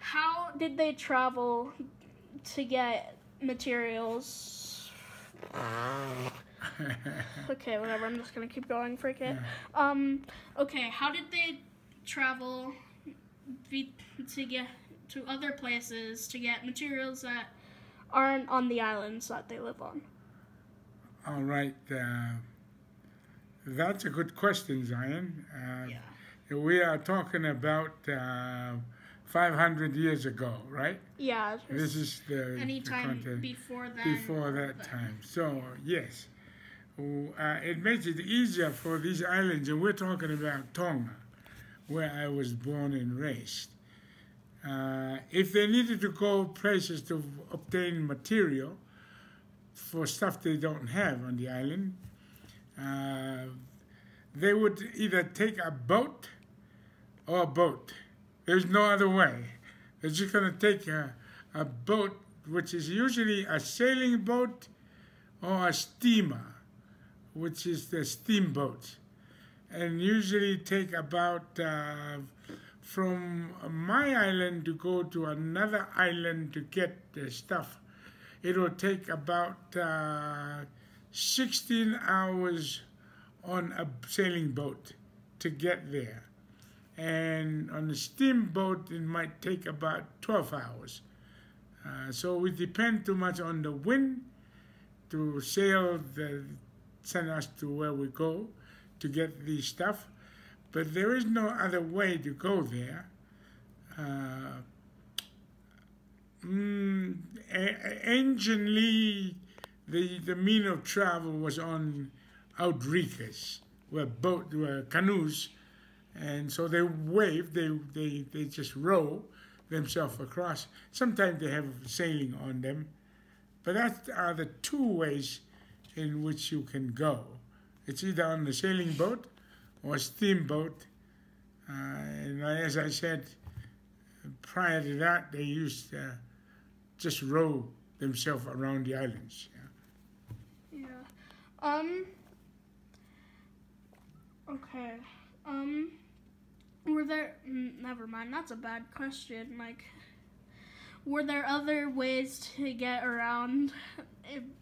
How did they travel to get materials? Okay, whatever. I'm just gonna keep going. Freak it. Okay. How did they travel to get to other places to get materials that aren't on the islands that they live on? All right. That's a good question, Zion. Yeah. We are talking about 500 years ago, right? Yeah. This is the Anytime content before that. before that time. So, yes. It makes it easier for these islands, and we're talking about Tonga, where I was born and raised. If they needed to go places to obtain material for stuff they don't have on the island, they would either take a boat or a boat. There's no other way. They're just going to take a boat, which is usually a sailing boat or a steamer, which is the steamboat, and usually take about from my island to go to another island to get the stuff. It will take about 16 hours on a sailing boat to get there. And on a steamboat, it might take about 12 hours. So we depend too much on the wind to send us to where we go to get the stuff. But there is no other way to go there. Anciently, the mean of travel was on outriggers, where canoes, and so they wave, they just row themselves across. Sometimes they have sailing on them, but that are the two ways in which you can go. It's either on the sailing boat or a steamboat, and as I said, prior to that, they used just row themselves around the islands. Yeah. Okay. Were there? Never mind. That's a bad question. Like, were there other ways to get around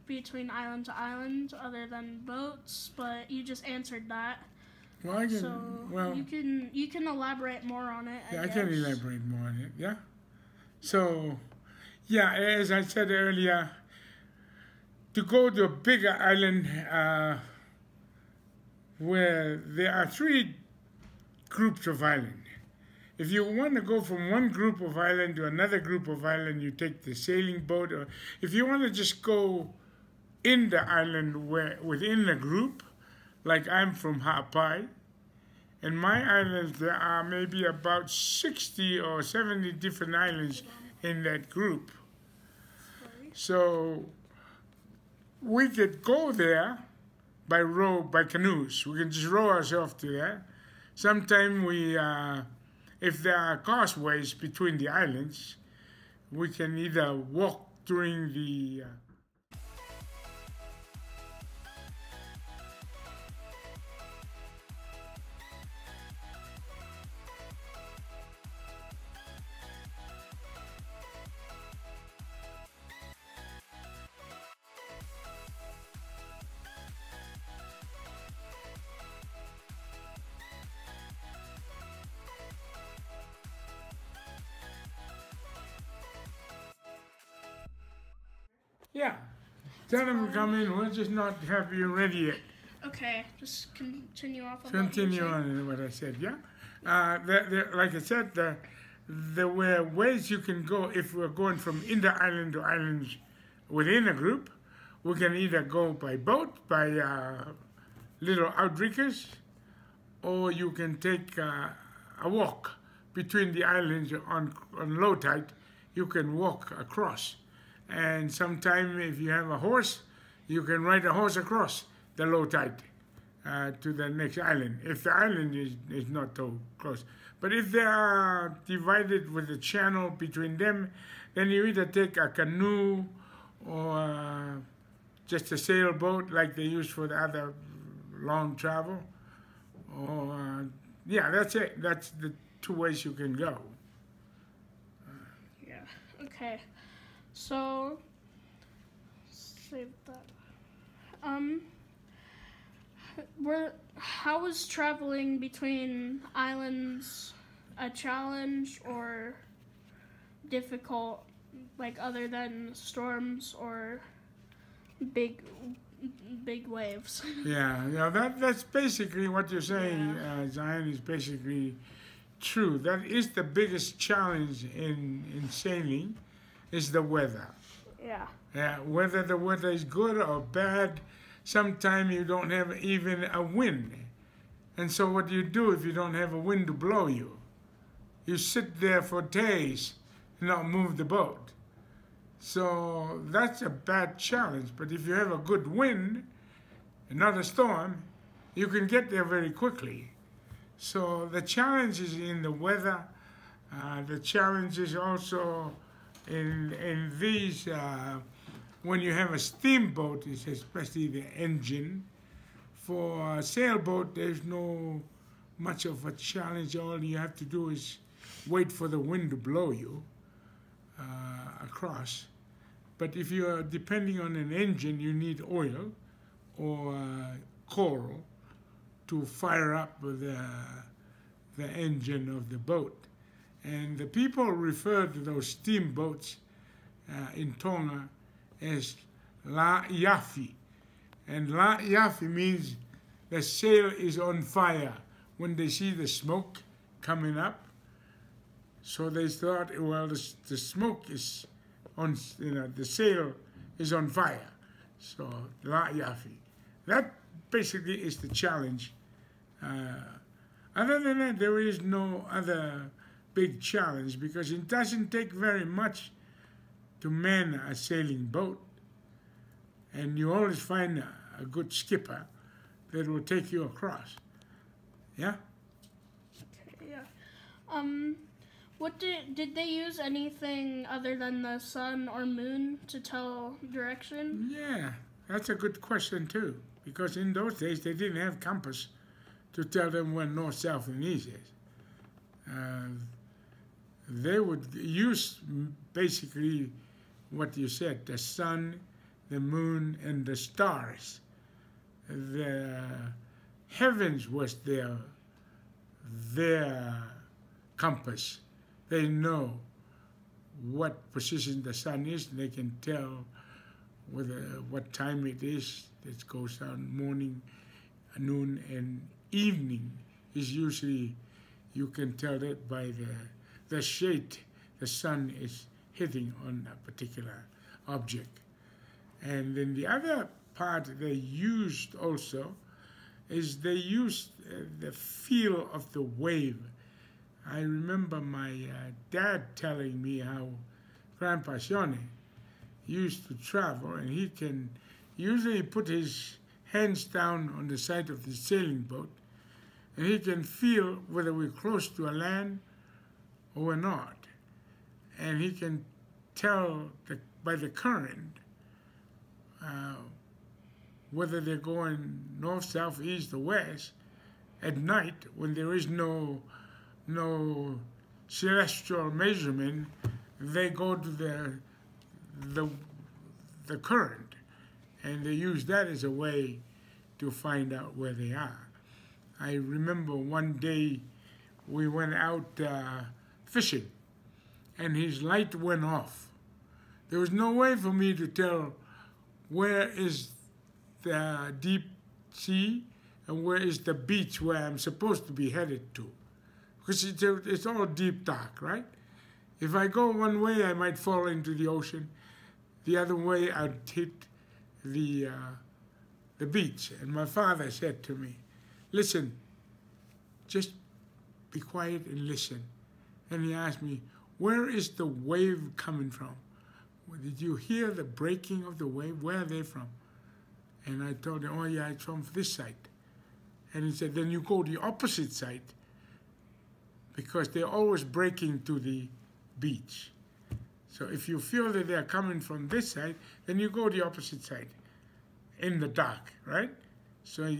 between island to island other than boats? But you just answered that. Well, you can elaborate more on it. I can elaborate more on it. Yeah. So, yeah, as I said earlier, to go to a bigger island where there are three groups of island. If you want to go from one group of island to another group of island, you take the sailing boat. Or if you want to just go in the island within the group, like I'm from Ha'apai, in my islands there are maybe about 60 or 70 different islands in that group. So we could go there by canoes. We can just row ourselves to there. Sometimes if there are causeways between the islands, we can either walk during the yeah. Tell them to come in. We'll just not have you ready yet. Okay, just continue off of Continue on what I said, yeah? Like I said, there were ways you can go if we're going from inter-island to islands within a group. We can either go by boat, by little outriggers, or you can take a walk between the islands on low tide. You can walk across. And sometime if you have a horse, you can ride a horse across the low tide to the next island, if the island is not so close. But if they are divided with a channel between them, then you either take a canoe or just a sailboat like they use for the other long travel. Or, yeah, that's it. That's the two ways you can go. Okay. So, save that. How was traveling between islands a challenge or difficult, like other than storms or big waves? Yeah, that's basically what you're saying, Zion, is basically true. That is the biggest challenge in sailing, is the weather. Yeah. Yeah, whether the weather is good or bad, sometimes you don't have even a wind. And so what do you do if you don't have a wind to blow you? You sit there for days and not move the boat. So that's a bad challenge. But if you have a good wind, not a storm, you can get there very quickly. So the challenge is in the weather. The challenge is also in these, when you have a steamboat, it's especially the engine. For a sailboat, there's no much of a challenge. All you have to do is wait for the wind to blow you across. But if you are depending on an engine, you need oil or coal to fire up the engine of the boat. And the people refer to those steamboats in Tonga as La Yafi. And La Yafi means the sail is on fire when they see the smoke coming up. So they thought, well, the smoke is on, the sail is on fire. So La Yafi. That basically is the challenge. Other than that, there is no other big challenge because it doesn't take very much to man a sailing boat. And you always find a good skipper that will take you across. Yeah? Okay, yeah. What did they use anything other than the sun or moon to tell direction? Yeah, that's a good question too. Because in those days they didn't have compass to tell them where north, south, and east is. They would use basically what you said, the sun, the moon, and the stars. The heavens was their compass. They know what position the sun is. They can tell what time it is. It goes down morning, noon, and evening is usually, you can tell that by the shade the sun is hitting on a particular object. And then the other part they used also is they used the feel of the wave. I remember my dad telling me how Grandpa Shone used to travel, and he can usually put his hands down on the side of the sailing boat, and he can feel whether we're close to a land or we're not. And he can tell by the current whether they're going north, south, east, or west. At night, when there is no celestial measurement, they go to the current, and they use that as a way to find out where they are. I remember one day we went out fishing, and his light went off. There was no way for me to tell where is the deep sea and where is the beach where I'm supposed to be headed to. Because it's all deep dark, right? If I go one way, I might fall into the ocean. The other way, I'd hit the beach. And my father said to me, listen, just be quiet and listen. And he asked me, where is the wave coming from? Did you hear the breaking of the wave? Where are they from? And I told him, oh yeah, it's from this side. And he said, then you go the opposite side, because they're always breaking to the beach. So if you feel that they're coming from this side, then you go the opposite side in the dark, right? So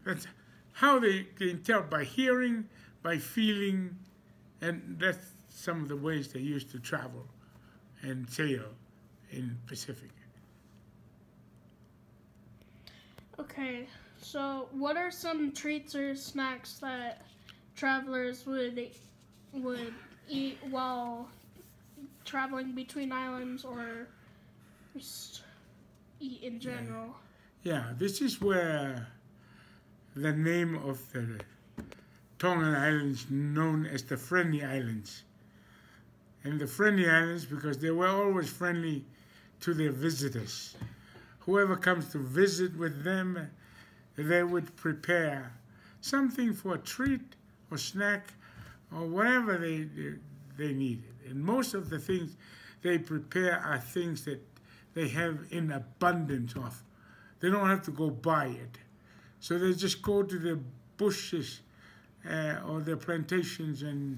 that's how they can tell, by hearing, by feeling, and that's some of the ways they used to travel and sail in Pacific. Okay, so what are some treats or snacks that travelers would eat while traveling between islands, or just eat in general? Yeah, this is where the name of the Tongan Islands known as the Friendly Islands. And the Friendly Islands because they were always friendly to their visitors. Whoever comes to visit with them, they would prepare something for a treat or snack or whatever they needed. And most of the things they prepare are things that they have in abundance of. They don't have to go buy it. So they just go to the bushes or their plantations and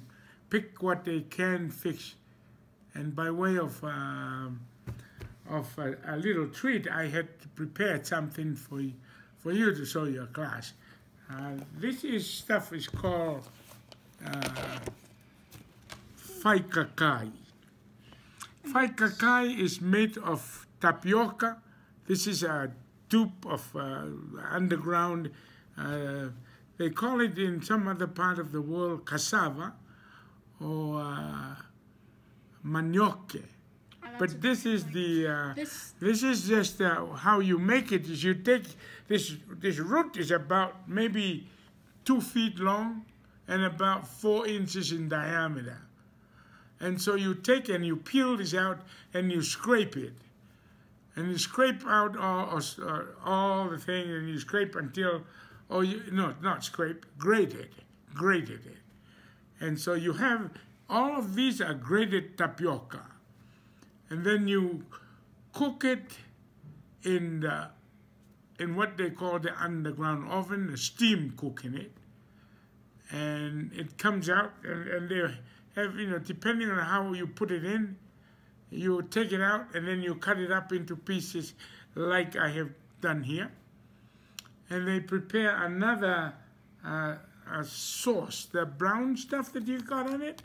pick what they can fix. And by way of a little treat, I had prepared something for you to show your class. This stuff is called whaikakai. Whaikakai is made of tapioca. This is a dupe of underground. They call it in some other part of the world cassava or manioke. But this is this is just how you make it. Is you take this root is about maybe 2 feet long and about 4 inches in diameter. And so you take and you peel this out and you scrape it. And you scrape out all the thing, and you scrape until, not scrape, grate it. And so you have, all of these are grated tapioca. And then you cook it in what they call the underground oven, the steam cooking it. And it comes out, and they have, depending on how you put it in, you take it out and then you cut it up into pieces like I have done here. And they prepare another a sauce, the brown stuff that you got on it.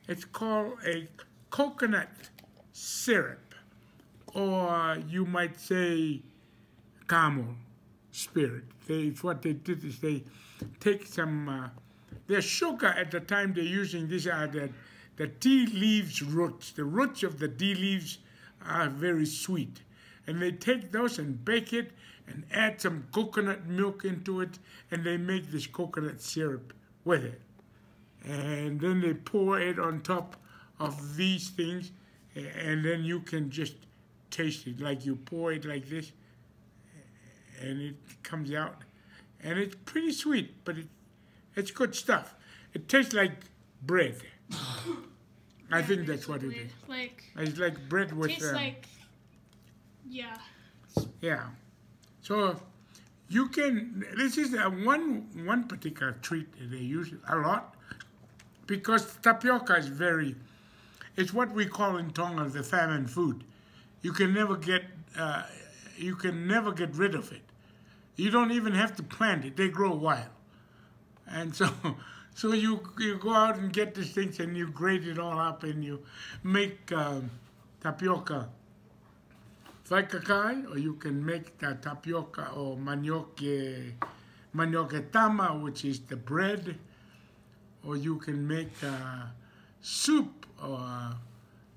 It's called a coconut syrup, or you might say camel spirit. What they did is they take some, their sugar at the time they're using, these are the tea leaves roots. The roots of the tea leaves are very sweet. And they take those and bake it and add some coconut milk into it, and they make this coconut syrup with it. And then they pour it on top of these things, and then you can just taste it. Like you pour it like this, and it comes out. And it's pretty sweet, but it's good stuff. It tastes like bread. I think that's what it is. It's like bread with... Tastes like... Yeah. Yeah. So you can... This is one particular treat that they use a lot, because tapioca is very... It's what we call in Tonga the famine food. You can never get rid of it. You don't even have to plant it. They grow wild. And so you go out and get these things and you grate it all up and you make tapioca whaikakai, or you can make the tapioca or manioke tama, which is the bread, or you can make soup, or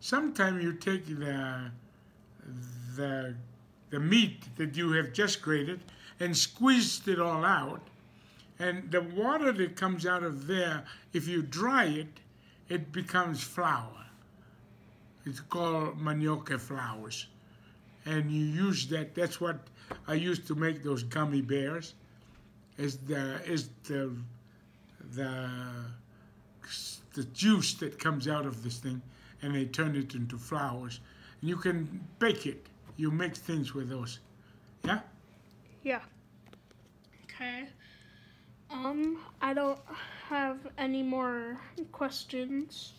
sometimes you take the meat that you have just grated and squeezed it all out. And the water that comes out of there, if you dry it, it becomes flour. It's called manioke flours. And you use that. That's what I used to make those gummy bears. Is the juice that comes out of this thing, and they turn it into flours. And you can bake it. You make things with those. Yeah? Yeah. Okay. I don't have any more questions.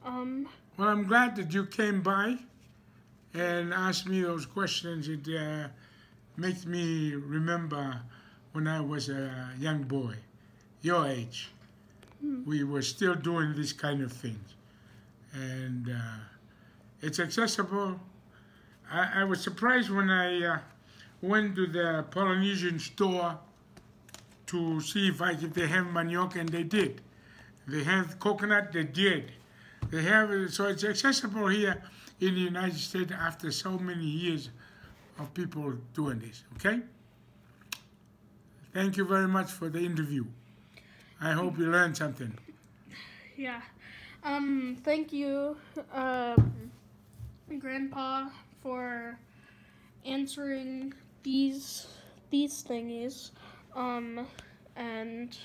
Well, I'm glad that you came by and asked me those questions. It makes me remember when I was a young boy, your age. We were still doing this kind of things. And It's accessible. I was surprised when I went to the Polynesian store to see if they have manioc, and they did. They have coconut, they did. They have so it's accessible here in the United States after so many years of people doing this. Okay. Thank you very much for the interview. I hope you learned something. Yeah. Thank you, Grandpa, for answering these thingies. And